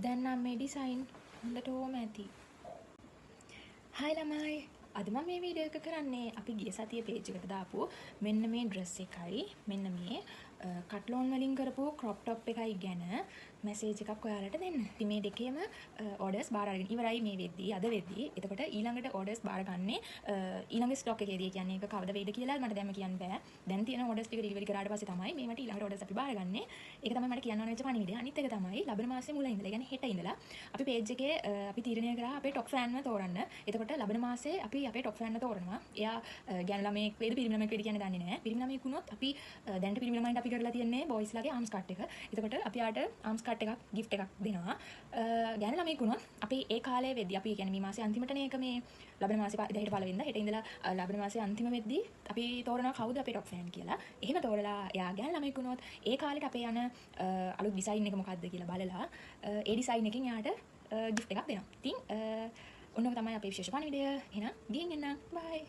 දැන් නම් මේ ඩිසයින් හොඳට ඕම ඇති. හයි ළමයි. අද මම මේ වීඩියෝ එක කරන්නේ අපි ගිය සතියේ පේජ් එකට දාපු මෙන්න මේ ඩ්‍රෙස් එකයි මෙන්න මේ කට්ලෝන් වලින් කරපු ක්‍රොප් টොප් එකයි ගැන මැසේජ් එකක් ඔයාලට දෙන්න. ඉතින් මේ දෙකේම ඕඩර්ස් බාර අරගෙන ඉවරයි මේ වෙද්දී අද වෙද්දී. එතකොට ඊළඟට ඕඩර්ස් බාර ගන්නේ ඊළඟ ස්ටොක් එකේදී. කියන්නේ ඒක කවද වෙයිද කියලා මට දැන්ම කියන්න බෑ. දැන් තියෙන ඕඩර්ස් ටික ඩිලිවරි කරාට පස්සේ තමයි මේවට ඊළඟට ඕඩර්ස් අපි බාරගන්නේ. ඒක තමයි මට කියන්න ඕන වෙච්ච පණිවිඩය. අනිත් එක තමයි ලබන මාසේ මුල ඉඳලා කියන්නේ හෙට ඉඳලා අපි පේජ් එකේ අපි තීරණය කරා අපේ টොප් ෆෑන්ව තෝරන්න. එතකොට ලබන මාසේ අපි අපේ টොප් ෆෑන්ව තෝරනවා. එයා ගැන ළමයෙක් වේද පිරිමි ළමයෙක් වේද කියන්නේ දන්නේ නැහැ. පිරිමි ළමයෙක් වුණොත් අපි දැන්ට පිරිමි ළමයින්ට අපි කරලා තියන්නේ බොයිස් ලාගේ ආම්ස් කට් එක. එතකොට අපි යාට ආම්ස් කට් එකක් gift එකක් දෙනවා. ගැන ළමයෙක් වුණොත් අපි ඒ කාලේ වෙද්දී අපි කියන්නේ මේ මාසේ අන්තිමටනේ ඒක මේ ලබන මාසේ හෙට පළවෙනිදා හෙට ඉඳලා ලබන මාසේ අන්තිම වෙද්දී අපි තෝරනවා කවුද අපේ টොප් ෆෑන් කියලා. එහෙම තෝරලා එයා ගැන ළමයෙක් වුණොත් ඒ කාලේට අපේ යන අලුත් ඩිසයින් එක මොකක්ද කියලා බලලා ඒ ඩිසයින් එකෙන් යාට gift එකක් දෙනවා. ඉතින් ඔන්න තමයි අපේ විශේෂ පණිවිඩය. එහෙනම් ගිහින් එන්න. බයි.